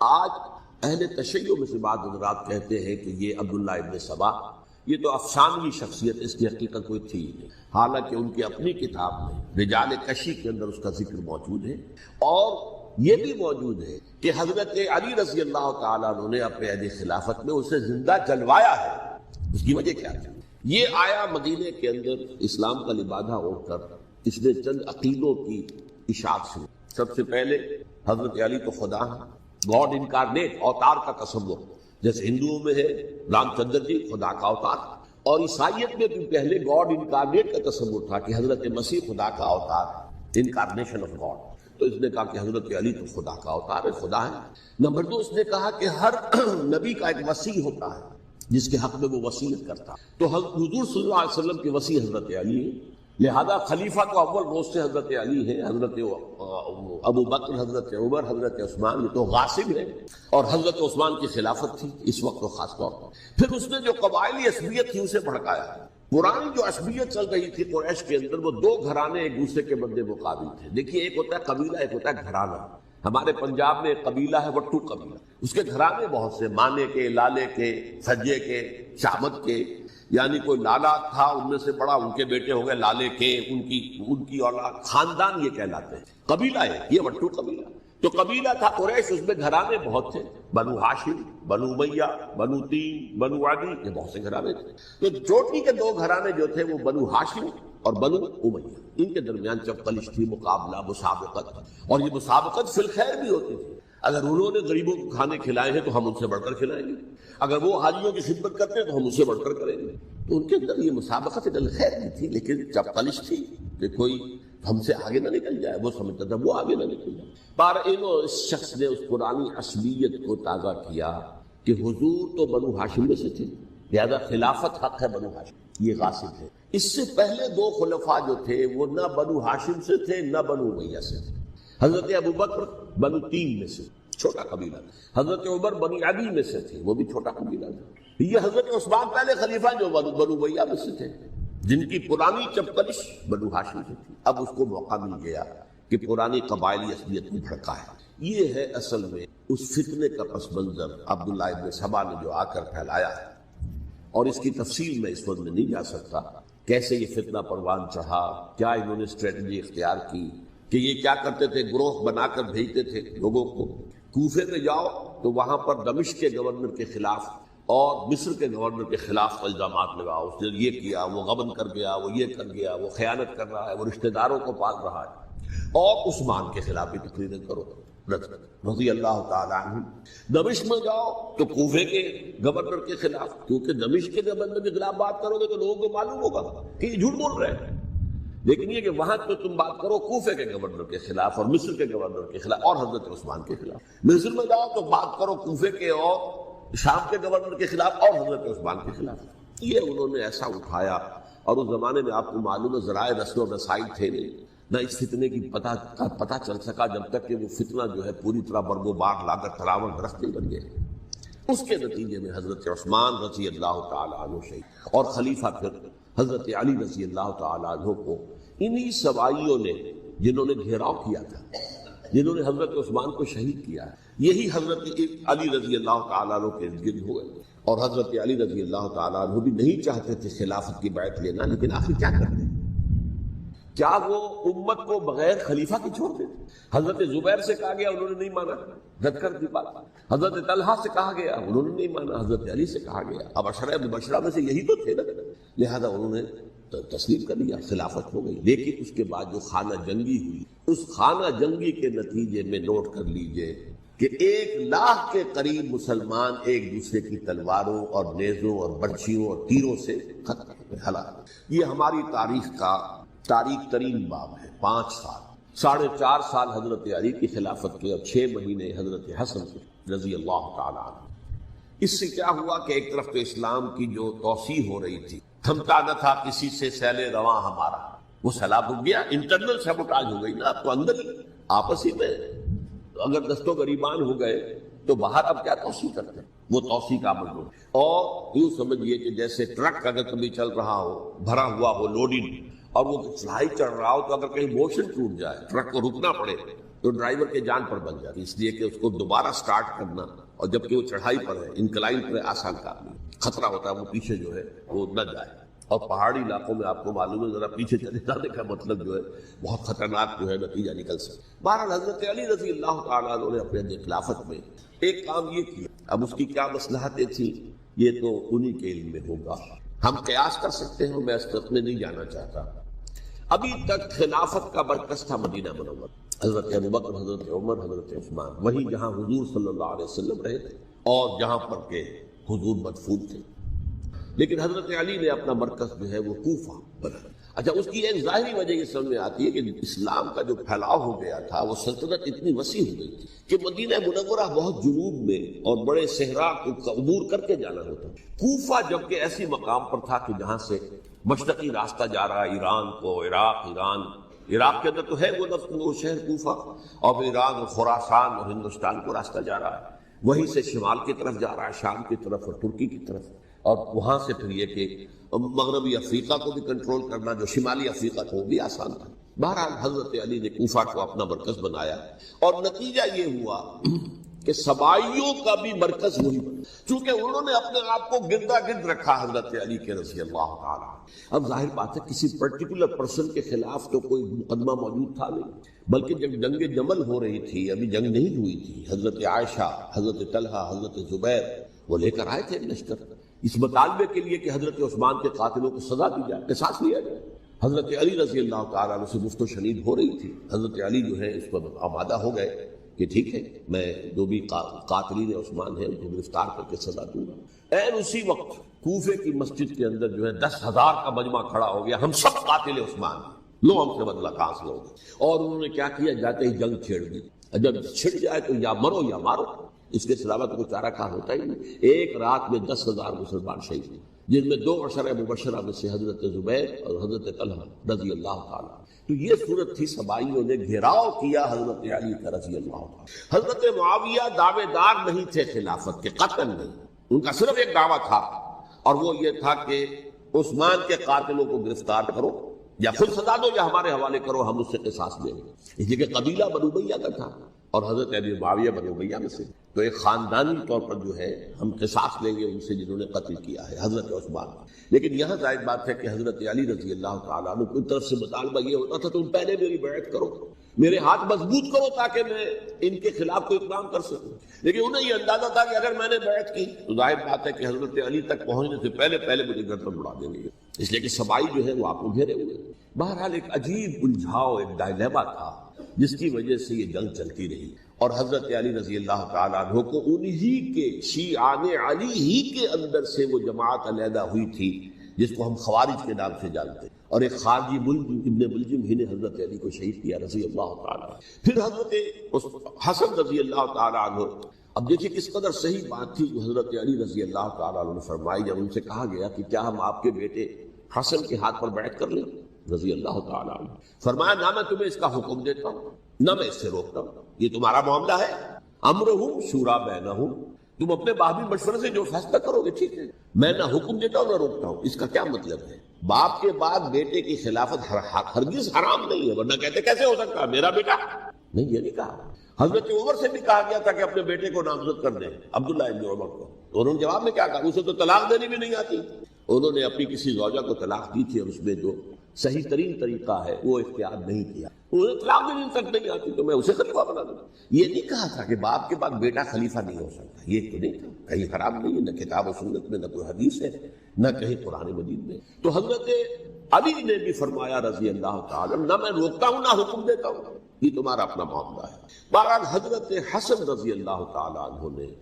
آج اہل تشیع میں سے بعض حضرات کہتے ہیں کہ یہ عبداللہ ابن سبا یہ تو افسانوی شخصیت، اس کی حقیقت کوئی تھی نہیں، حالانکہ ان کی اپنی کتاب میں رجال کشی کے اندر اس کا ذکر موجود ہے، اور یہ بھی موجود ہے کہ حضرت علی رضی اللہ تعالیٰ عنہ نے اپنے عہد خلافت میں اسے زندہ جلوایا ہے۔ اس کی وجہ کیا تھی؟ یہ آیا مدینے کے اندر اسلام کا لبادہ اوڑھ کر، اس نے چند عقیدوں کی اشاعت شروع۔ سب سے پہلے حضرت علی تو خدا ہے، گاڈ انکارنیٹ، اوتار کا تصور، جیسے ہندوؤں میں ہے رام چندر جی خدا کا اوتار، اور عیسائیت میں بھی پہلے گاڈ انکارنیٹ کا تصور تھا کہ حضرت مسیح خدا کا اوتار ہے، انکارنیشن آف گاڈ۔ تو اس نے کہا کہ حضرت علی تو خدا کا اوتار ہے، خدا ہے۔ نمبر دو، اس نے کہا کہ ہر نبی کا ایک وصی ہوتا ہے جس کے حق میں وہ وصیت کرتا ہے، تو حضور صلی اللہ علیہ وسلم کے وصی حضرت علی ہے، لہذا خلیفہ تو اول روز سے حضرت علی ہے، حضرت ابو بکر، حضرت عمر، حضرت عثمان، یہ تو غاصب ہے، اور حضرت عثمان کی خلافت تھی اس وقت تو خاص طور پر۔ پھر اس نے جو قبائلی عصبیت تھی اسے بھڑکایا۔ پرانی جو عصبیت چل رہی تھی قریش کے اندر، وہ دو گھرانے ایک دوسرے کے مد مقابل تھے۔ دیکھیے، ایک ہوتا ہے قبیلہ، ایک ہوتا ہے گھرانہ۔ ہمارے پنجاب میں ایک قبیلہ ہے وٹو قبیلہ، اس کے گھرانے بہت سے، مانے کے، لالے کے، سجے کے، شامت کے، یعنی کوئی لالا تھا ان میں سے بڑا، ان کے بیٹے ہو گئے لالے کے، ان کی اولاد، خاندان یہ کہلاتے ہیں۔ قبیلہ ہے یہ وٹو قبیلہ۔ تو قبیلہ تھا قریش، اس میں گھرانے بہت تھے، بنو ہاشم، بنو امیہ، بنو تیم، بنو عدی، یہ بہت سے گھرانے تھے۔ تو چوٹی کے دو گھرانے جو تھے وہ بنو ہاشم اور بنو امیہ، ان کے درمیان چپقلش تھی، مقابلہ، مسابقت، اور یہ مسابقت فی الخیر بھی ہوتی تھی۔ اگر انہوں نے غریبوں کو کھانے کھلائے ہیں تو ہم ان سے بڑھ کر کھلائیں گے، اگر وہ حاجیوں کی خدمت کرتے ہیں تو ہم ان سے بڑھ کر کریں گے۔ تو ان کے اندر یہ مسابقت خیر بھی تھی، لیکن چپقلش تھی کہ کوئی ہم سے آگے نہ نکل جائے، وہ سمجھتا تھا وہ آگے نہ نکل جائے۔ پر اس شخص نے اس پرانی عصبیت کو تازہ کیا کہ حضور تو بنو ہاشم میں سے تھے، لہذا خلافت حق ہے بنو ہاشم، یہ غاصب ہے۔ اس سے پہلے دو خلفاء جو تھے وہ نہ بنو ہاشم سے تھے نہ بنو امیہ سے تھے۔ حضرت ابو بکر بنو تیم میں سے، چھوٹا قبیلہ، حضرت عمر بنی عدی میں سے تھے، وہ بھی چھوٹا قبیلہ تھا۔ یہ حضرت عثمان پہلے خلیفہ جو بنو امیہ میں سے تھے، جن کی پرانی چپقلش بنو ہاشم سے تھی۔ اب اس کو موقع مل گیا کہ پرانی قبائلی عصبیت کو بھڑکائے۔ یہ ہے اصل میں اس فتنے کا پس منظر عبداللہ ابن سبا نے جو آ کر پھیلایا ہے، اور اس کی تفصیل میں اس وقت میں نہیں جا سکتا، کیسے یہ فتنہ پروان چڑھا، کیا انہوں نے اسٹریٹجی اختیار کی، کہ یہ کیا کرتے تھے، گروہ بنا کر بھیجتے تھے لوگوں کو، کوفے میں جاؤ تو وہاں پر دمشق کے گورنر کے خلاف اور مصر کے گورنر کے خلاف الزامات لگاؤ، اس نے یہ کیا، وہ غبن کر گیا، وہ یہ کر گیا، وہ خیانت کر رہا ہے، وہ رشتہ داروں کو پال رہا ہے، اور عثمان کے خلاف بھی تقریریں کرو رضی اللہ تعالیٰ عنہ۔ دمشق میں جاؤ تو کوفے کے گورنر کے خلاف، کیونکہ دمشق کے گورنر کے خلاف بات کرو گے تو لوگوں کو معلوم ہوگا کہ یہ جھوٹ بول رہے ہیں، لیکن یہ کہ وہاں تو تم بات کرو کوفے کے گورنر کے خلاف اور مصر کے گورنر کے خلاف اور حضرت عثمان کے خلاف۔ مصر میں جاؤ تو بات کرو کوفے کے اور شام کے گورنر کے خلاف اور حضرت عثمان کے خلاف۔ یہ انہوں نے ایسا اٹھایا، اور اس زمانے میں آپ کو معلوم ہے ذرائع نشر و رسائی تھے نہیں، نہ اس فتنے کی پتہ چل سکا جب تک کہ وہ فتنہ جو ہے پوری طرح برگ و باغ لا کر تراور درخت نہیں بن گئے۔ اس کے نتیجے میں حضرت عثمان رضی اللہ تعالیٰ عنہ شہید، اور خلیفہ پھر حضرت علی رضی اللہ تعالیٰ عنہ کو انہی سوائیوں نے، جنہوں نے گھیراؤ کیا تھا، جنہوں نے حضرت عثمان کو شہید کیا ہے، یہی حضرت علی رضی اللہ تعالیٰ عنہ کے ارد گرد ہوئے، اور حضرت علی رضی اللہ تعالیٰ عنہ بھی نہیں چاہتے تھے خلافت کی بیعت لینا، لیکن آخر کیا کرتے؟ کیا وہ امت کو بغیر خلیفہ کی چھوڑ دیتے؟ حضرت زبیر سے کہا گیا، انہوں نے نہیں مانا، رد کر دی بات۔ حضرت طلحہ سے کہا گیا، انہوں نے نہیں مانا، حضرت علی سے کہا گیا، اب عشرہ مبشرہ میں سے یہی تو تھے نا، لہذا انہوں نے تسلیم کر لیا، خلافت ہو گئی۔ لیکن اس کے بعد جو خانہ جنگی ہوئی، اس خانہ جنگی کے نتیجے میں نوٹ کر لیجئے کہ 1,00,000 کے قریب مسلمان ایک دوسرے کی تلواروں اور نیزوں اور برچھیوں اور تیروں سے ختم ہوئے، ہلاک۔ یہ ہماری تاریخ ترین باب ہے۔ 5 سال، 4.5 سال حضرت علی کی خلافت کے، اور 6 مہینے حضرت حسن رضی اللہ تعالیٰ عنہ۔ اس سے کیا ہوا کہ ایک طرف تو اسلام کی جو توسیع ہو رہی تھی، تھمتا نہ تھا کسی سے سیل رواں ہمارا، وہ سیلاب رک گیا، انٹرنل سیبوٹاج ہو گئی نا، اب تو اندر ہی آپس ہی میں اگر دست و گریبان ہو گئے تو باہر اب کیا توسیع کرتے ہیں، وہ توسیع کا عمل ہو۔ اور یوں سمجھیے کہ جیسے ٹرک اگر کبھی چل رہا ہو، بھرا ہوا ہو، لوڈنگ، اور وہ چڑھائی چڑھ رہا ہو، تو اگر کہیں موشن ٹوٹ جائے، ٹرک کو رکنا پڑے، تو ڈرائیور کے جان پر بن جاتی، اس لیے کہ اس کو دوبارہ سٹارٹ کرنا، اور جبکہ وہ چڑھائی پر ہے، انکلائن پر ہے، آسان کام نہیں، خطرہ ہوتا ہے وہ پیچھے جو ہے وہ نہ جائے، اور پہاڑی علاقوں میں آپ کو معلوم ہے ذرا پیچھے چلے جانے کا مطلب جو ہے بہت خطرناک جو ہے نتیجہ نکل سکتا۔ بہرحال حضرت علی رضی اللہ تعالیٰ عنہ نے اپنے خلافت میں ایک کام یہ کیا، اب اس کی کیا مصلحتیں تھیں یہ تو انہی کے علم میں ہوگا، ہم قیاس کر سکتے ہیں، میں اس طرف میں نہیں جانا چاہتا۔ ابھی تک خلافت کا مرکز تھا مدینہ منورہ، حضرت ابوبکر، حضرت عمر، حضرت عثمان، وہیں جہاں حضور صلی اللہ علیہ وسلم رہے تھے اور جہاں پر کہ حضور مدفون تھے، لیکن حضرت علی نے اپنا مرکز جو ہے وہ کوفہ بنایا۔ اچھا، اس کی ایک ظاہری وجہ یہ سمجھ میں آتی ہے کہ اسلام کا جو پھیلاؤ ہو گیا تھا، وہ سلطنت اتنی وسیع ہو گئی تھی کہ مدینہ منورہ بہت جنوب میں اور بڑے صحرا کو عبور کر کے جانا ہوتا، کوفہ جبکہ ایسی مقام پر تھا کہ جہاں سے مشرقی راستہ جا رہا ہے ایران کو، عراق کے اندر تو ہے وہ شہر کوفہ، اور پھر ایران اور خراسان اور ہندوستان کو راستہ جا رہا ہے، وہیں سے شمال کی طرف جا رہا ہے، شام کی طرف اور ترکی کی طرف، اور وہاں سے پھر یہ کہ مغربی افریقہ کو بھی کنٹرول کرنا، جو شمالی افریقہ کو وہ بھی آسان تھا۔ بہرحال حضرت علی نے کوفہ کو اپنا مرکز بنایا، اور نتیجہ یہ ہوا کہ سبائیوں کا بھی مرکز وہی بنا، چونکہ انہوں نے اپنے آپ کو گردا گرد رکھا حضرت علی کے رضی اللہ تعالیٰ۔ اب ظاہر بات ہے کسی پرٹیکولر پرسن کے خلاف تو کوئی مقدمہ موجود تھا نہیں، بلکہ جب جنگ جمل ہو رہی تھی، ابھی جنگ نہیں ہوئی تھی، حضرت عائشہ، حضرت طلحہ، حضرت زبیر وہ لے کر آئے تھے لشکر اس مطالبے کے لیے کہ حضرت عثمان کے قاتلوں کو سزا دی جائے، قصاص لیا جائے۔ حضرت علی رضی اللہ تعالیٰ عنہ سے گفت و شنید ہو رہی تھی، حضرت علی جو ہے اس پر آمادہ ہو گئے کہ ٹھیک ہے، میں جو بھی قاتلین عثمان ہیں ان کو گرفتار کر کے سزا دوں گا۔ این اسی وقت کوفے کی مسجد کے اندر جو ہے 10,000 کا مجمع کھڑا ہو گیا، ہم سب قاتل عثمان ہیں، لو ہم سے بدلہ کہاں سے لو گے، اور انہوں نے کیا کیا، جاتے ہی جنگ چھیڑ دی، جب چھڑ جائے تو یا مرو یا مارو، اس کے علاوہ تو کوئی چارہ کار ہوتا ہی نہیں۔ ایک رات میں 10,000 مسلمان شہید ہوئے، جن میں 2 عشرہ مبشرہ میں سے حضرت زبیر اور حضرت طلحہ رضی اللہ تعالیٰ۔ تو یہ صورت تھی، سبائیوں نے گھیراؤ کیا حضرت علی کا رضی اللہ عنہ۔ حضرت معاویہ دعوے دار نہیں تھے خلافت کے، قطعاً نہیں، ان کا صرف ایک دعویٰ تھا، اور وہ یہ تھا کہ عثمان کے قاتلوں کو گرفتار کرو، یا خود سزا دو یا ہمارے حوالے کرو، ہم اس سے قصاص لیں گے۔ اس لیے کہ قبیلہ بنو امیہ کا تھا، اور حضرت ابی معاویہ بنو امیہ میں سے، تو ایک خاندانی طور پر جو ہے ہم قصاص لیں گے ان سے جنہوں نے قتل کیا ہے حضرت عثمان۔ لیکن یہاں ظاہر بات ہے کہ حضرت علی رضی اللہ تعالیٰ عنہ کی طرف سے مطالبہ یہ ہوتا تھا تم پہلے میری بیعت کرو، میرے ہاتھ مضبوط کرو تاکہ میں ان کے خلاف کوئی اقدام کر سکوں۔ لیکن انہیں یہ اندازہ تھا کہ اگر میں نے بیعت کی تو ظاہر بات ہے کہ حضرت علی تک پہنچنے سے پہلے مجھے گردن اڑا دیں گے، اس لیے کہ سبائی جو ہے وہ آپ کو گھیرے ہوئے۔ بہرحال ایک عجیب الجھاؤ، ایک ڈائلیما تھا جس کی وجہ سے یہ جنگ چلتی رہی، اور حضرت علی رضی اللہ تعالیٰ عنہ کو انہی کے شیعان علی ہی کے اندر سے وہ جماعت علیحدہ ہوئی تھی جس کو ہم خوارج کے نام سے جانتے ہیں، اور ایک خارجی ابن ملجم ہی نے حضرت علی کو شہید کیا رضی اللہ تعالیٰ عنہ۔ پھر حضرت حسن رضی اللہ تعالیٰ عنہ، اب دیکھیے کس قدر صحیح بات تھی جو حضرت علی رضی اللہ تعالیٰ عنہ نے فرمائی جب ان سے کہا گیا کہ کیا ہم آپ کے بیٹے حسن کے ہاتھ پر بیعت کر لیں رضی اللہ تعالیٰ عنہ۔ فرمایا نہ میں تمہیں اس کا حکم دیتا ہوں نہ میں اس سے روکتا ہوں، یہ تمہارا معاملہ ہے، امرہم شورا بینہم، تم اپنے باہمی مشورے سے جو فیصلہ کرو گے ٹھیک ہے، میں نہ حکم دیتا ہوں نہ روکتا ہوں۔ اس کا کیا مطلب ہے؟ باپ کے بعد بیٹے کی خلافت ہرگز حرام نہیں ہے، ورنہ کہتے کیسے ہو سکتا ہے میرا بیٹا؟ نہیں، یہ نہیں کہا۔ حضرت عمر سے بھی کہا گیا تھا کہ اپنے بیٹے کو نامزد کر دیں، عبداللہ ابن عمر کو، انہوں نے جواب میں کیا کہا؟ اسے تو طلاق دینی بھی نہیں آتی، انہوں نے اپنی کسی زوجہ کو طلاق دی تھی اور اس میں جو صحیح ترین طریقہ ہے وہ اختیار نہیں کیا، انہیں طلاق دینی تک نہیں آتی تو میں اسے خلیفہ بنا دوں۔ یہ نہیں کہا تھا کہ باپ کے بعد بیٹا خلیفہ نہیں ہو سکتا، یہ تو نہیں تھا، کہیں حرام نہیں ہے، نہ کتاب و سنت میں، نہ کوئی حدیث ہے، نہ کہیں قرآن مجید میں۔ تو حضرت علی نے بھی فرمایا رضی اللہ تعالیٰ، نہ میں روکتا ہوں نہ حکم دیتا ہوں، یہ تمہارا اپنا معاملہ ہے۔ بہرحال حضرت حسن رضی اللہ تعالیٰ عنہ نے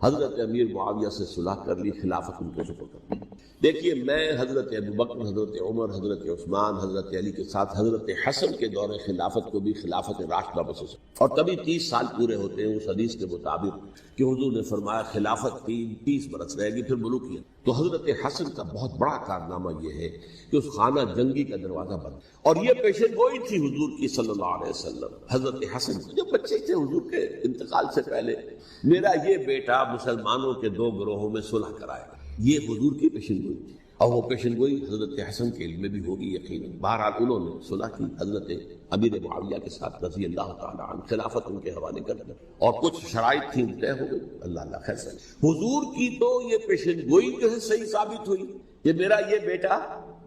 حضرت امیر معاویہ سے صلح کر لی، خلافت ان کو سپرد کر دی۔ دیکھیے میں حضرت ابوبکر، حضرت عمر، حضرت عثمان، حضرت علی کے ساتھ حضرت حسن کے دور خلافت کو بھی خلافت راشدہ بسے، اور تبھی 30 سال پورے ہوتے ہیں اس حدیث کے مطابق کہ حضور نے فرمایا خلافت کی 30 برس رہے گی پھر ملوکیت۔ تو حضرت حسن کا بہت بڑا کارنامہ یہ ہے کہ اس خانہ جنگی کا دروازہ بند، اور یہ پیشن گوئی تھی حضور کی صلی اللہ علیہ وسلم۔ حضرت حسن جب بچے تھے حضور کے انتقال سے پہلے، میرا یہ بیٹا مسلمانوں کے 2 گروہوں میں صلح کرائے گا، یہ حضور کی پیشن گوئی تھی، اور وہ پیشن گوئی حضرت حسن کے علم میں بھی ہوگی یقیناً۔ بہرحال انہوں نے صلح کی، حضرت امیر معاویہ کے ساتھ رضی اللہ تعالیٰ عنہ، خلافت ان کے حوالے کر دیا، اور کچھ شرائط تھیں طے ہو گئی، اللہ خیر سے۔ حضور کی تو یہ پیشن گوئی جو ہے صحیح ثابت ہوئی کہ میرا یہ بیٹا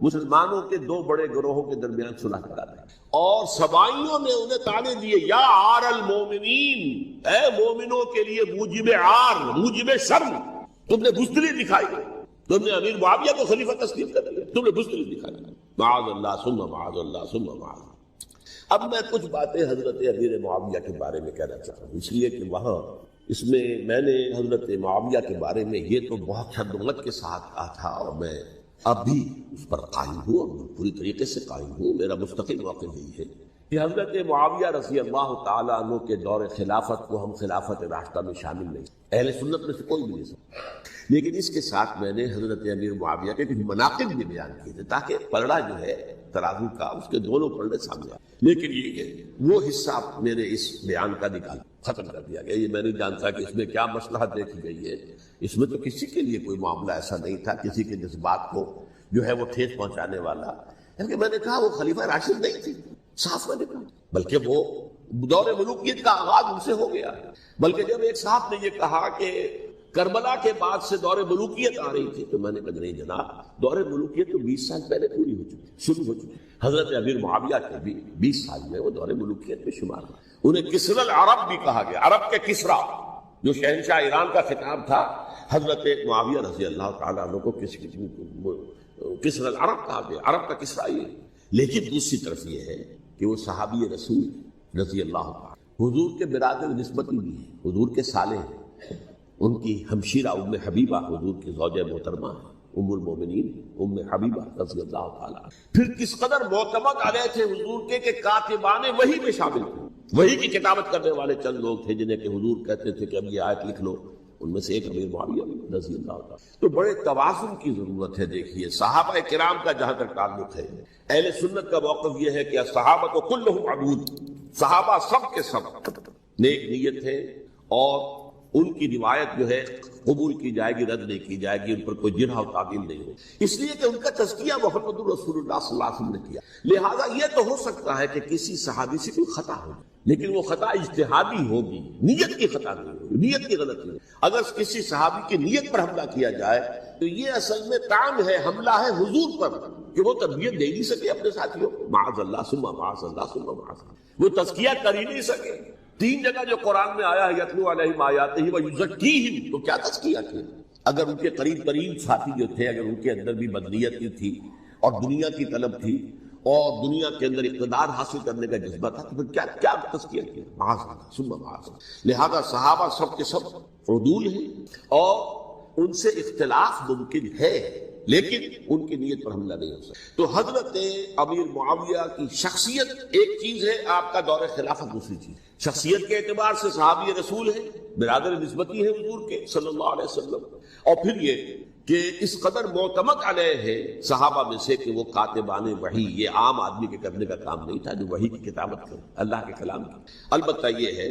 مسلمانوں کے دو بڑے گروہوں کے درمیان صلح کرا دے، اور سبائیوں نے انہیں تانے دیے، یا عار المومنین، اے مومنوں کے لیے موجب عار، موجب شرم، تم نے بزدلی دکھائی، تم نے امیر معاویہ کو خلیفہ تسلیم کر دیا، تم نے بزدلی دکھائی، معاذ اللہ ثم معاذ اللہ ثم معاذ۔ اب میں کچھ باتیں حضرت امیر معاویہ کے بارے میں کہنا چاہتا ہوں، اس لیے کہ وہاں اس میں میں نے حضرت معاویہ کے بارے میں یہ تو بہت شدت کے ساتھ کہا تھا، اور میں اب بھی اس پر قائم ہوں اور پوری طریقے سے قائم ہوں۔ میرا مستقل موقف یہی ہے کہ حضرت معاویہ رضی اللہ تعالیٰ عنہ کے دور خلافت کو ہم خلافت راشدہ میں شامل نہیں، اہل سنت میں سے کوئی بھی نہیں سکتا، لیکن اس کے ساتھ میں نے حضرت امیر معاویہ کے کچھ مناقب بھی بیان کیے تھے تاکہ پلڑا جو ہے ترازو کا اس کے دونوں پلڑے سامنے آئے، لیکن یہ وہ حصہ میرے اس بیان کا نکال ختم کر دیا گیا۔ یہ میں نہیں جانتا کہ اس میں کیا مصلحت دیکھی گئی ہے، اس میں تو کسی کے لیے کوئی معاملہ ایسا نہیں تھا کسی کے جذبات کو جو ہے وہ ٹھیس پہنچانے والا، کیونکہ میں نے کہا وہ خلیفہ راشد نہیں تھی، صاف میں نے کہا، بلکہ وہ دور ملوکیت کا آغاز ان سے ہو گیا، بلکہ جب ایک صاحب نے یہ کہا کہ کربلا کے بعد سے دور ملوکیت آ رہی تھی، تو میں نے کہا نہیں جناب، دور ملوکیت تو 20 سال پہلے پوری ہو چکی، شروع ہو چکی۔ حضرت امیر معاویہ کے بھی 20 سال میں وہ دور ملوکیت میں شمار ہوا، انہیں کسری العرب بھی کہا گیا، عرب کے کسریٰ جو شہنشاہ ایران کا خطاب تھا، حضرت معاویہ رضی اللہ تعالیٰ عنہ کو کسری العرب کہا گیا، عرب کا کسریٰ یہ۔ لیکن دوسری طرف یہ ہے کہ وہ صحابی رسول رضی اللہ تعالیٰ حضور کے برادر نسبتی بھی ہیں، حضور کے سالے ہیں، ان کی ہمشیرہ ام حبیبہ حضور کی زوجہ محترمہ ہے، ام المومنین ام حبیبہ رضی اللہ تعالیٰ۔ پھر کس قدر معتمد علیہ تھے حضور کے کہ کاتبان وحی میں شامل تھے، وحی کی کتابت کرنے والے چند لوگ تھے جنہیں کہ حضور کہتے تھے کہ اب یہ آیت لکھ لو، ان میں سے ایک امیر معاویہ رضی اللہ تعالیٰ۔ تو بڑے توازن کی ضرورت ہے۔ دیکھیے صحابہ کرام کا جہاں تک تعلق ہے، اہل سنت کا موقف یہ ہے کہ صحابہ کو کلہم عدول، صحابہ سب کے سب نیک نیت ہے، اور ان کی روایت جو ہے قبول کی جائے گی، رد نہیں کی جائے گی، ان پر کوئی جرح و تعدیل نہیں ہو، اس لیے کہ ان کا تزکیہ محمد رسول اللہ صلی اللہ علیہ وسلم نے کیا۔ لہذا یہ تو ہو سکتا ہے کہ کسی صحابی سے کوئی خطا ہو، لیکن وہ خطا اجتہادی ہوگی، نیت کی خطا نہیں ہوگی، نیت کی غلطی نہیں۔ اگر کسی صحابی کی نیت پر حملہ کیا جائے تو یہ اصل میں طعن ہے، حملہ ہے حضور پر کہ وہ تربیت دے نہیں سکے اپنے ساتھیوں کو، معاذ اللہ ثم معاذ اللہ ثم معاذ اللہ، وہ تزکیہ کر ہی نہیں سکے۔ 3 جگہ جو قرآن میں آیا ہے یتلو علیہم آیاتہ ویزکیہم، تو کیا تزکیہ کیا؟ اگر ان کے قریب ترین ساتھی جو تھے، اگر ان کے اندر بھی بدنیت کی تھی اور دنیا کی طلب تھی اور دنیا کے اندر اقتدار حاصل کرنے کا جذبہ تھا، تو پھر کیا تزکیہ کیا؟ معاذ اللہ ثم معاذ اللہ۔ لہذا صحابہ سب کے سب عدول ہیں اور ان سے اختلاف ممکن ہے، لیکن ان کی نیت پر حملہ نہیں ہو سکتا۔ تو حضرت امیر معاویہ کی شخصیت ایک چیز ہے، آپ کا دور خلافت دوسری چیز۔ شخصیت کے اعتبار سے صحابی رسول ہے، برادر نسبتی ہے حضور کے صلی اللہ علیہ وسلم، اور پھر یہ کہ اس قدر معتمد علیہ ہے صحابہ میں سے کہ وہ کاتبان وحی، یہ عام آدمی کے کرنے کا کام نہیں تھا جو وحی کی کتابت کرے، اللہ کے کلام کی۔ البتہ یہ ہے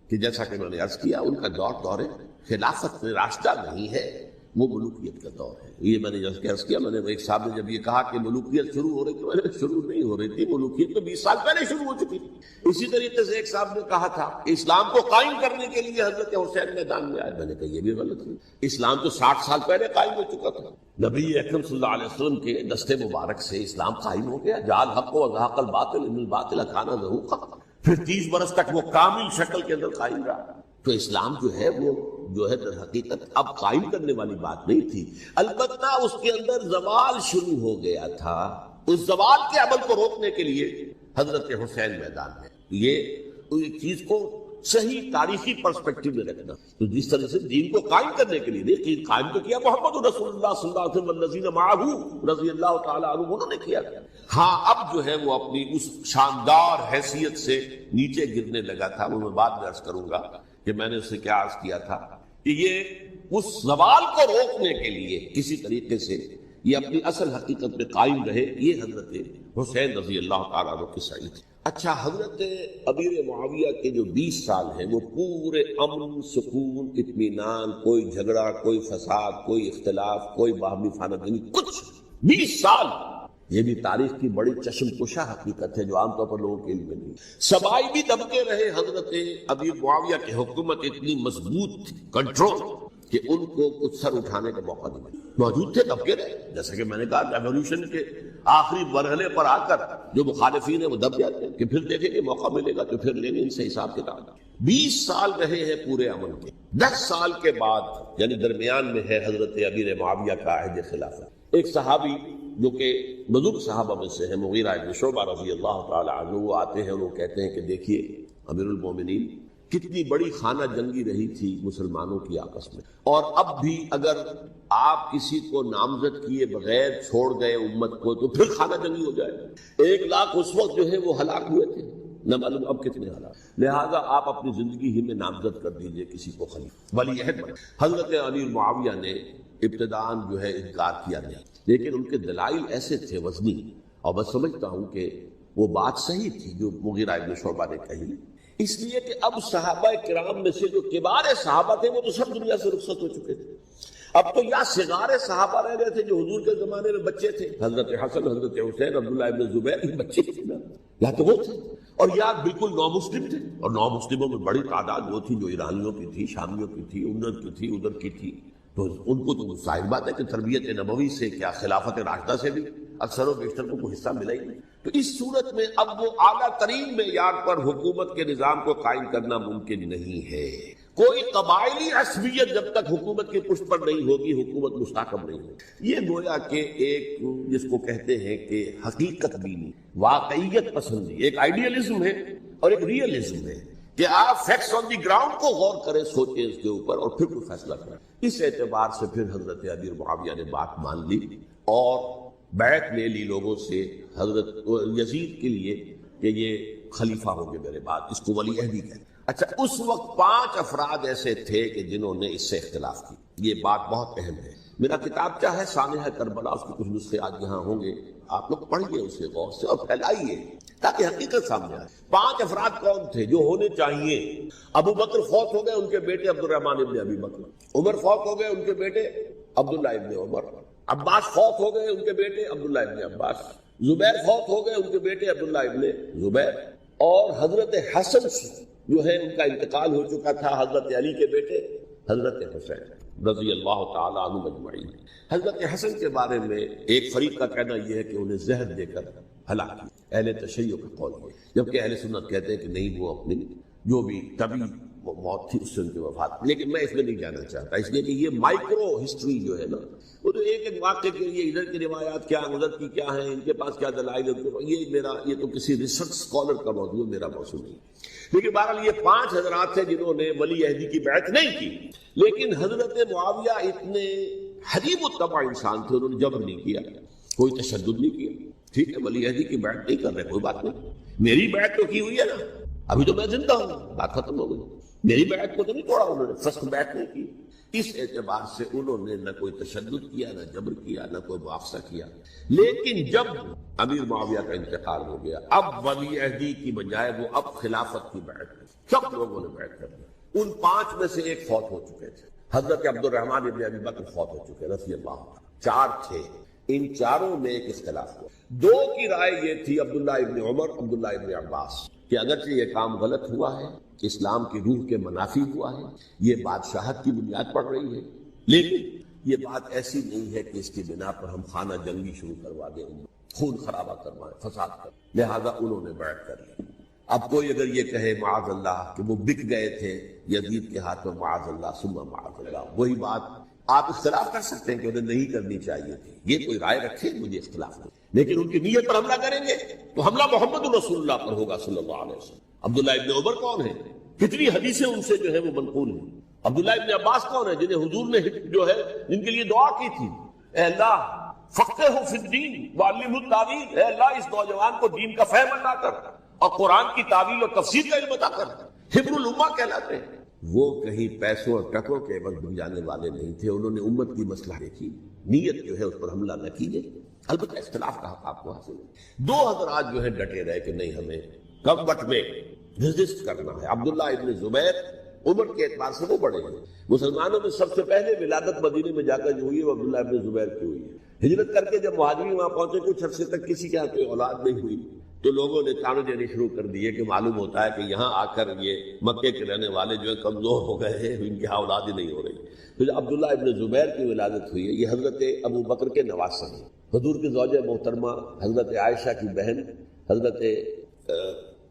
کہ جیسا کہ میں نے عرض کیا، ان کا دور خلافت راشدہ نہیں ہے، وہ ملوکیت کا دور ہے۔ یہ میں نے جیسے عرض کیا، میں نے ایک صاحب نے جب یہ کہا کہ ملوکیت شروع ہو رہی تھی، میں نے شروع نہیں ہو رہی تھی، ملوکیت تو 20 سال پہلے شروع ہو چکی تھی۔ اسی طریقے سے ایک صاحب نے کہا تھا اسلام کو قائم کرنے کے لیے حضرت حسین میدان میں آئے، میں نے کہا یہ بھی غلط ہے، اسلام تو 60 سال پہلے قائم ہو چکا تھا، نبی اکرم صلی اللہ علیہ وسلم کے دستے مبارک سے اسلام قائم ہو گیا، جعل الحق وزهق الباطل ان الباطل كان زهوقا، پھر 30 برس تک وہ کامل شکل کے اندر قائم رہا۔ تو اسلام جو ہے وہ جو ہے در حقیقت اب قائم کرنے والی بات نہیں تھی، البتہ اس کے اندر زوال شروع ہو گیا تھا، اس زوال کے عمل کو روکنے کے لیے حضرت حسین میدان میں۔ یہ چیز کو صحیح تاریخی پرسپیکٹو میں رکھنا، تو جس طرح سے دین کو قائم کرنے کے لیے دیکھیے قائم تو کیا محمد رسول اللہ صلی اللہ علیہ وسلم والذین معہ رضی اللہ تعالیٰ عنہ، انہوں نے کیا۔ ہاں اب جو ہے وہ اپنی اس شاندار حیثیت سے نیچے گرنے لگا تھا، وہ میں بعد میں عرض کروں گا کہ میں نے اسے کیا عرض کیا تھا کہ یہ اس زوال کو روکنے کے لیے کسی طریقے سے یہ اپنی اصل حقیقت میں قائم رہے، یہ حضرت حسین رضی اللہ تعالیٰ عنہ کی سعی تھی۔ اچھا، حضرت امیر معاویہ کے جو 20 سال ہیں وہ پورے امن، سکون، اطمینان، کوئی جھگڑا، کوئی فساد، کوئی اختلاف، کوئی باہمی فانہ دینی، کچھ 20 سال یہ بھی تاریخ کی بڑی چشم کشا حقیقت ہے جو عام طور پر لوگوں کے علم میں نہیں. سبائی بھی دبکے رہے. حضرت امیر معاویہ کی حکومت اتنی مضبوط تھی, کنٹرول, کہ ان کو کچھ سر اٹھانے کا موقع نہیں ملا. موجود تھے, دبکے رہے. جیسا کہ میں نے کہا ریولیوشن کے آخری مرحلے پر آ کر جو مخالفین ہیں وہ دب جاتے ہیں کہ پھر دیکھیں گے موقع ملے گا تو پھر لیں گے ان سے حساب کتاب. 20 سال رہے ہیں پورے عمل کے. 10 سال کے بعد یعنی درمیان میں ہے حضرت امیر معاویہ کا عہد خلافت. ایک صحابی جو کہ بزرگ صحابہ میں سے ہیں, مغیرہ ابن شعبہ رضی اللہ تعالی عنہ, وہ آتے ہیں اور وہ کہتے ہیں کہ دیکھیے امیر المومنین, کتنی بڑی خانہ جنگی رہی تھی مسلمانوں کی آپس میں, اور اب بھی اگر آپ کسی کو نامزد کیے بغیر چھوڑ گئے امت کو تو پھر خانہ جنگی ہو جائے. 1 لاکھ اس وقت جو ہے وہ ہلاک ہوئے تھے, نہ معلوم اب کتنے ہلاک. لہذا آپ اپنی زندگی ہی میں نامزد کر دیجئے کسی کو خلیفہ ولی عہد بنا. حضرت امیر معاویہ نے ابتداءً جو ہے انکار کیا نہیں, لیکن ان کے دلائل ایسے تھے وزنی, اور میں سمجھتا ہوں کہ وہ بات صحیح تھی جو مغیرہ ابن شعبہ نے کہی, اس لیے کہ اب صحابہ کرام میں سے جو کبار صحابہ تھے وہ تو سب دنیا سے رخصت ہو چکے تھے. اب تو یا صغار صحابہ رہ گئے تھے جو حضور کے زمانے میں بچے تھے, حضرت حسن, حضرت حسین, عبداللہ ابن زبیر, یہ بچے تھے نا, یا تو وہ تھے, اور یا بالکل نو مسلم تھے. اور نو مسلموں میں بڑی تعداد وہ تھی جو ایرانیوں کی تھی, شامیوں کی تھی, ادھر کی تھی, ادھر کی تھی. تو ان کو تو ظاہر بات ہے کہ تربیت نبوی سے کیا خلافت راشدہ سے بھی اکثر و بیشتر کو کوئی حصہ ملا ہی نہیں. تو اس صورت میں اب وہ اعلیٰ ترین معیار پر حکومت کے نظام کو قائم کرنا ممکن نہیں ہے. کوئی قبائلی عصبیت جب تک حکومت کی پشت پر نہیں ہوگی حکومت مستحکم نہیں ہوگی. یہ گویا کہ ایک جس کو کہتے ہیں کہ حقیقت بینی, واقعیت پسندی, ایک آئیڈیلزم ہے اور ایک ریئلزم ہے کہ آپ فیکٹس آن دی گراؤنڈ کو غور کریں, سوچیں اس کے اوپر اور پھر کوئی فیصلہ کریں. اس اعتبار سے پھر حضرت امیر معاویہ نے بات مان لی اور بیعت لے لی لوگوں سے حضرت یزید کے لیے کہ یہ خلیفہ ہوں گے میرے بعد, اس کو ولی عہدی کہتے. اچھا, اس وقت 5 افراد ایسے تھے کہ جنہوں نے اس سے اختلاف کی. یہ بات بہت اہم ہے. میرا کتاب کیا ہے سانحہ کربلا, اس کے کچھ نسخے آج یہاں ہوں گے, آپ لوگ پڑھیے اسے غور سے اور پھیلائیے تاکہ حقیقت سامنے آئے. 5 افراد کون تھے جو ہونے چاہیے؟ ابو بکر فوت ہو گئے, ان کے بیٹے عبد الرحمن ابن ابی بکر. عمر فوت ہو گئے, ان کے بیٹے عبداللہ ابن عمر. عباس فوت ہو گئے, ان کے بیٹے عبداللہ ابن عباس. زبیر فوت ہو گئے, ان کے بیٹے عبداللہ ابن زبیر. اور حضرت حسن جو ہے ان کا انتقال ہو چکا تھا, حضرت علی کے بیٹے حضرت حسین رضی اللہ تعالی عنہ مجمعین. حضرت حسن کے بارے میں ایک فریق کا کہنا یہ ہے کہ انہیں زہر دے کر ہلاک کیا. اہل تشیع کا قول ہے, جبکہ اہل سنت کہتے ہیں کہ نہیں, وہ اپنی جو بھی طبی موت تھی اس سے ان کی وفات. لیکن میں اس میں نہیں جانا چاہتا, اس لیے کہ یہ مائکرو ہسٹری جو ہے نا, وہ تو ایک ایک واقعے کے لیے ادھر کی روایات کیا, ادھر کی کیا ہیں, ان کے پاس کیا دلائل, یہ تو کسی ریسرچ اسکالر کا موضوع, میرا موضوع نہیں. لیکن بہرحال یہ 5 حضرات تھے جنہوں نے ولی عہدی کی بیعت نہیں کی. لیکن حضرت معاویہ اتنے حریب الطبع انسان تھے, انہوں نے جبر نہیں کیا, کوئی تشدد نہیں کیا. ٹھیک ہے, ولی عہدی کی بیعت نہیں کر رہے, کوئی بات نہیں, میری بیعت تو کی ہوئی ہے نا, ابھی تو میں زندہ ہوں, بات ختم ہو گئی. میری بیعت کو تو نہیں توڑا انہوں نے, فسخ بیعت نہیں کی. اس اعتبار سے انہوں نے نہ کوئی تشدد کیا, نہ جبر کیا, نہ کوئی معاوضہ کیا. لیکن جب امیر معاویہ کا انتقال ہو گیا, اب ولی عہدی کی بجائے وہ اب خلافت کی بیعت کی. سب لوگوں نے بیعت کر لی. ان 5 میں سے ایک فوت ہو چکے تھے, حضرت عبد الرحمن ابن ابی بکر فوت ہو چکے رضی اللہ عنہ. 4 تھے, ان 4 میں ایک اختلاف ہوا. 2 کی رائے یہ تھی, عبداللہ ابن عمر, عبداللہ ابن عباس, کہ اگرچہ یہ کام غلط ہوا ہے, اسلام کی روح کے منافی ہوا ہے, یہ بادشاہت کی بنیاد پڑ رہی ہے, لیکن یہ بات ایسی نہیں ہے کہ اس کی بنا پر ہم خانہ جنگی شروع کروا دیں, خون خرابہ کروائیں, فساد کریں. لہذا انہوں نے بیعت کر لی. اب کوئی اگر یہ کہے معاذ اللہ کہ وہ بک گئے تھے یزید کے ہاتھ میں, معاذ اللہ ثم معاذ اللہ, وہی بات آپ اختلاف کر سکتے ہیں کہ انہیں نہیں کرنی چاہیے تھی, یہ کوئی رائے رکھے, مجھے اختلاف نہیں. لیکن ان کی نیت پر حملہ کریں گے تو حملہ محمد رسول اللہ پر ہوگا صلی اللہ علیہ وسلم. عبداللہ ابن عمر کون ہے, کتنی حدیثیں ان سے جو ہے وہ منقول ہیں. عبداللہ ابن عباس کون ہے, جنہیں حضور نے جو ہے جن کے لیے دعا کی تھی, اے اللہ فقہہ فی الدین وعلمہ التاویل, اے اللہ اس نوجوان کو دین کا فہم عطا کر اور قرآن کی تعویل اور تفسیر کا علم عطا کر. حبر الامہ کہلاتے ہیں. وہ کہیں پیسوں اور ٹکوں کے عوض بن جانے والے نہیں تھے, انہوں نے امت کی مصلحت دیکھی, نیت جو ہے اس پر حملہ نہ کیجیے. البتہ اختلاف کا حق آپ کو حاصل ہے. 2 حضرات جو ہے ڈٹے رہے کہ نہیں, ہمیں کم وقت میں ریزسٹ کرنا ہے. عبداللہ ابن زبیر عمر کے اعتبار سے وہ بڑے ہیں۔ مسلمانوں میں سب سے پہلے ولادت مدینے میں جا کر جو ہوئی ہے وہ عبداللہ ابن زبیر کی ہوئی ہے۔ ہجرت کر کے جب مہاجرین وہاں پہنچے کچھ عرصے تک کسی کے یہاں کوئی اولاد نہیں ہوئی تو لوگوں نے تانے دینے شروع کر دیے کہ معلوم ہوتا ہے کہ یہاں آ کر یہ مکے کے رہنے والے جو ہے کمزور ہو گئے ہیں، ان کے یہاں اولاد ہی نہیں ہو رہی۔ تو جب عبداللہ ابن زبیر کی ولادت ہوئی ہے، یہ حضرت ابو بکر کے نواسے ہیں، حضور کی زوجہ محترمہ حضرت عائشہ کی بہن حضرت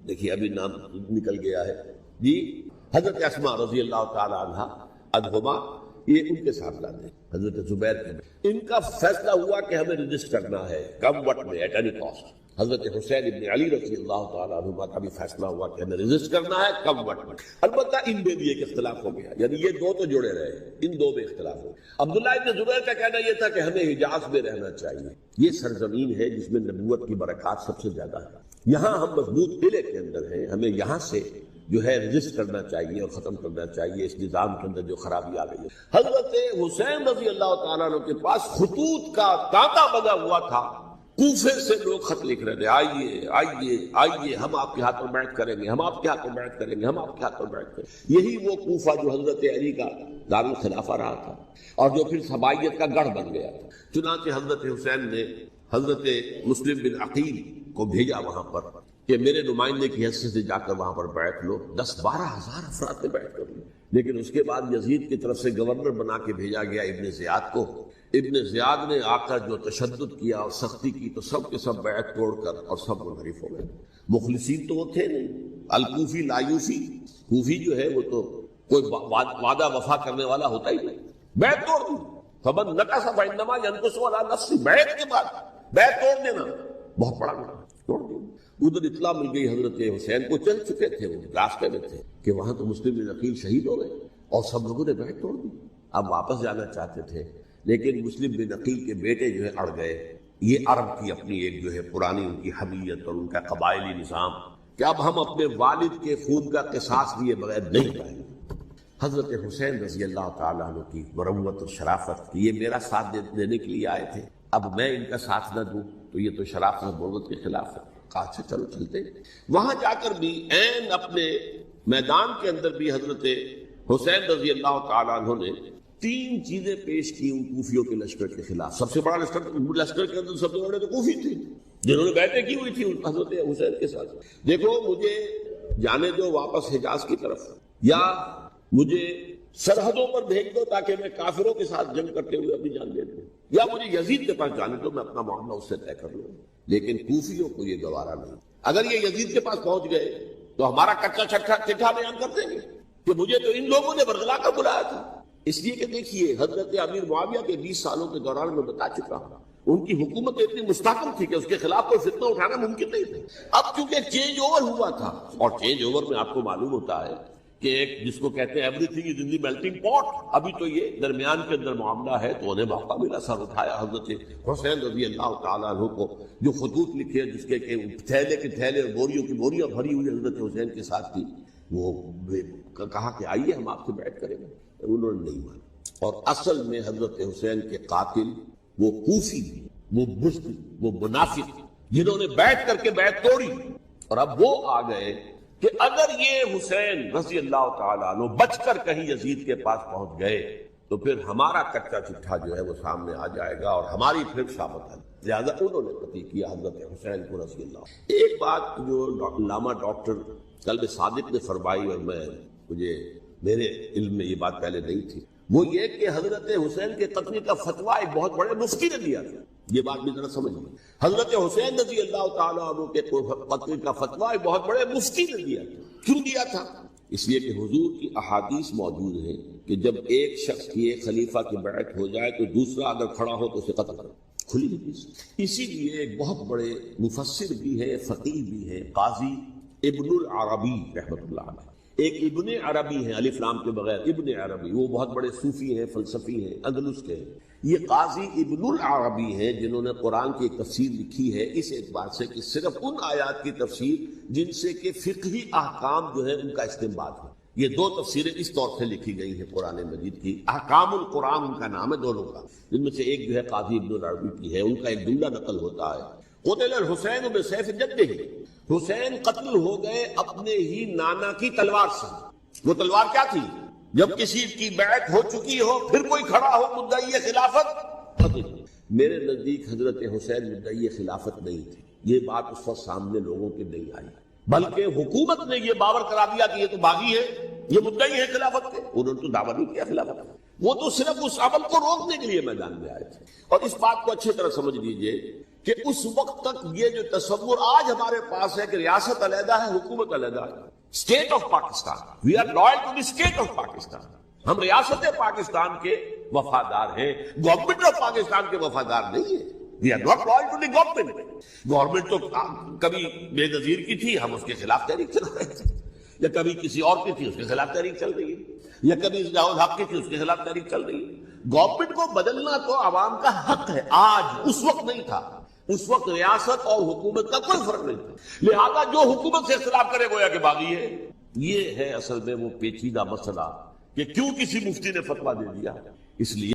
دیکھیے ابھی نام نکل گیا ہے جی، حضرت اسماء رضی اللہ تعالی عنہا عنہما، یہ ان کے صاحبزادے ہیں حضرت زبیر کے بہن۔ ان کا فیصلہ ہوا کہ ہمیں رجسٹ کرنا ہے کم وقت میں ایٹ اینی کاسٹ۔ حضرت حسین ابن علی رضی اللہ تعالیٰ عنہ کا بھی فیصلہ ہوا کہ ہمیں رجسٹ کرنا ہے کم وقت میں۔ البتہ ان میں بھی ایک اختلاف ہو گیا، یعنی یہ دو تو جڑے رہے، ان دو میں اختلاف ہو گیا۔ عبداللہ ابن زبیر کا کہنا یہ تھا کہ ہمیں حجاز میں رہنا چاہیے، یہ سرزمین ہے جس میں نبوت کی برکات سب سے زیادہ ہے، یہاں ہم مضبوط قلعے کے اندر ہیں، ہمیں یہاں سے جو ہے رجسٹ کرنا چاہیے اور ختم کرنا چاہیے اس نظام کے اندر جو خرابی آ گئی ہے۔ حضرت حسین رضی اللہ تعالیٰ عنہ کے پاس خطوط کا تانتا بنا ہوا تھا، کوفے سے لوگ خط لکھ رہے تھے، آئیے آئیے آئیے، ہم آپ کے ہاتھ میں بیعت کریں گے، ہم آپ کے ہاتھ میں بیعت کریں گے، ہم آپ کے ہاتھ میں بیعت کریں گے۔ یہی وہ کوفہ جو حضرت علی کا دارالخلافہ رہا تھا اور جو پھر صبائیت کا گڑھ بن گیا تھا۔ چنانچہ حضرت حسین نے حضرت مسلم بن عقیل کو بھیجا وہاں پر کہ میرے نمائندے کی حیثیت سے جا کر وہاں پر بیعت لو۔ 10-12 ہزار افراد نے بیعت کر لی، لیکن اس کے بعد یزید کی طرف سے گورنر بنا کے بھیجا گیا ابن زیاد کو۔ ابن زیاد نے آ کر جو تشدد کیا اور سختی کی تو سب کے سب بیعت توڑ کر اور سب منحرف ہو گئے۔ مخلصین تو وہ تھے نہیں، الکوفی لایوفی، کوفی جو ہے وہ تو کوئی وعدہ وفا کرنے والا ہوتا ہی نہیں، بیعت توڑ دی۔ فمن نقص فانما ينقص على نفسه، بیعت کے بعد بیعت توڑ دینا بہت بڑا گناہ، توڑ دیا۔ ادھر اطلاع مل گئی حضرت حسین کو، چل چکے تھے وہ راستے میں تھے کہ وہاں تو مسلم بن عقیل شہید ہو گئے اور سب لوگوں نے بیعت توڑ دی۔ اب واپس جانا چاہتے تھے لیکن مسلم بن عقیل کے بیٹے جو ہے اڑ گئے۔ یہ عرب کی اپنی ایک جو ہے پرانی ان کی حمیت اور ان کا قبائلی نظام کہ اب ہم اپنے والد کے خون کا قصاص لیے بغیر نہیں پائیں گے۔ حضرت حسین رضی اللہ تعالیٰ عنہ کی مروت اور شرافت، یہ میرا ساتھ دینے کے لیے آئے تھے، اب میں ان کا ساتھ نہ دوں تو یہ تو شرافت اور مروت کے خلاف ہے۔ کہا اچھا چلو چلتے۔ وہاں جا کر بھی عین اپنے میدان کے اندر بھی حضرت حسین رضی اللہ تعالیٰ عنہ نے 3 چیزیں پیش کی ان کوفیوں کے لشکر کے خلاف۔ سب سے بڑا لشکر کے اندر سب سے بڑے تو کوفی تھے جنہوں نے بیعتیں کی ہوئی تھی حضرت حسین کے ساتھ۔ دیکھو مجھے جانے دو واپس حجاز کی طرف، یا مجھے سرحدوں پر بھیج دو تاکہ میں کافروں کے ساتھ جنگ کرتے ہوئے اپنی جان دے دوں، یا مجھے یزید کے پاس جانے دو، میں اپنا معاملہ اس سے طے کر لوں۔ لیکن کوفیوں کو یہ گوارا نہیں۔ اگر یہ یزید کے پاس پہنچ گئے تو ہمارا کچا چٹھا بیان کر دیں گے کہ مجھے تو ان لوگوں نے برگلا کر بلایا تھا۔ اس لیے کہ دیکھیے حضرت امیر معاویہ کے 20 سالوں کے دوران میں بتا چکا ہوں ان کی حکومت اتنی مستحکم تھی کہ اس کے خلاف کوئی فتنہ اٹھانا ممکن نہیں تھا۔ اب چونکہ چینج اوور ہوا تھا، اور چینج اوور میں آپ کو معلوم ہوتا ہے کہ ایک جس کو کہتے ہیں every thing is in the melting پاٹ، ابھی تو یہ درمیان کے اندر معاملہ ہے، تو انہیں موقع ملا سر اٹھایا حضرت حسین رضی اللہ تعالیٰ عنہ کو، جو خطوط لکھے جس کے کہ تھیلے کے تھیلے بوریوں کی بوریاں بھری ہوئی حضرت حسین کے ساتھ تھی، وہ کہا کہ آئیے ہم آپ سے بیعت کریں گے، انہوں نے نہیں مانا۔ اور اصل میں حضرت حسین کے قاتل وہ کوفی بھی، وہ بزدل، وہ منافق جنہوں نے بیعت کر کے بیعت توڑی، اور اب وہ آ گئے کہ اگر یہ حسین رضی اللہ تعالیٰ عنہ بچ کر کہیں یزید کے پاس پہنچ گئے تو پھر ہمارا کچا چٹھا جو ہے وہ سامنے آ جائے گا اور ہماری پھر شامت ہے۔ لہٰذا انہوں نے قتل کیا حضرت حسین کو رضی اللہ۔ ایک بات جو علامہ ڈاکٹر قلب صادق نے فرمائی، اور مجھے میرے علم میں یہ بات پہلے نہیں تھی، وہ یہ کہ حضرت حسین کے قتل کا فتویٰ ایک بہت بڑے مفتی نے دیا تھا۔ یہ بات بھی ذرا سمجھ لیں، حضرت حسین رضی اللہ تعالیٰ عنہ کے قتل کا فتویٰ ایک بہت بڑے مفتی نے دیا تھا۔ کیوں دیا تھا؟ اس لیے کہ حضور کی احادیث موجود ہیں کہ جب ایک شخص کی ایک خلیفہ کی بیعت ہو جائے تو دوسرا اگر کھڑا ہو تو اسے قتل کرو، کھلی حدیث۔ اسی لیے ایک بہت بڑے مفسر بھی ہے، فقیہ بھی ہے، قاضی ابن العربی رحمۃ اللہ علیہ، ایک ابن عربی ہیں الف لام کے بغیر، ابن عربی، وہ بہت بڑے صوفی ہیں، فلسفی ہیں، اندلس کے ہیں۔ یہ قاضی ابن العربی ہیں جنہوں نے قرآن کی ایک تفسیر لکھی ہے اس اعتبار سے کہ صرف ان آیات کی تفسیر جن سے کہ فقہی احکام جو ہے ان کا استنباط ہے۔ یہ 2 تفسیریں اس طور سے لکھی گئی ہیں قرآن مجید کی، احکام القرآن ان کا نام ہے دونوں کا، جن میں سے ایک جو ہے قاضی ابن العربی کی ہے۔ ان کا ایک جملہ نقل ہوتا ہے، قتل الحسین بسیف جدہ، حسین قتل ہو گئے اپنے ہی نانا کی تلوار سے۔ وہ تلوار کیا تھی؟ جب کسی کی بیعت ہو چکی ہو پھر کوئی کھڑا ہو مدعی خلافت، میرے نزدیک حضرت حسین مدعی خلافت نہیں تھے. یہ بات اس وقت سامنے لوگوں کے نہیں آئی، بلکہ حکومت نے یہ باور کرا دیا کہ یہ تو باغی ہے، یہ مدعی ہے خلافت کے. انہوں نے تو دعویٰ نہیں کیا خلافت کا، وہ تو صرف اس عمل کو روکنے کے لیے میدان میں آئے تھے. اور اس بات کو اچھی طرح سمجھ لیجئے کہ اس وقت تک یہ جو تصور آج ہمارے پاس ہے کہ ریاست علیحدہ ہے، حکومت علیحدہ ہے، state of Pakistan, we are loyal to the state of Pakistan, ہم ریاست پاکستان کے وفادار ہیں، گورنمنٹ آف پاکستان کے وفادار نہیں ہیں. We are not loyal to the government. Government تو کبھی بے نظیر کی تھی، ہم اس کے خلاف تحریک چلا رہے تھے، یا کبھی کسی اور کی تھی اس کے خلاف تحریک چل رہی ہے، یا کبھی ضیاء الحق کی تھی اس کے خلاف تحریک چل رہی ہے. گورنمنٹ کو بدلنا تو عوام کا حق ہے، آج، اس وقت نہیں تھا. اس وقت ریاست اور حکومت کا کوئی فرق نہیں تھا، لہذا جو حکومت سے اختلاف کرے گویا کہ باغی ہے. یہ ہے اصل میں وہ پیچیدہ مسئلہ کہ کیوں کسی مفتی نے فتویٰ دے دیا. اس لیے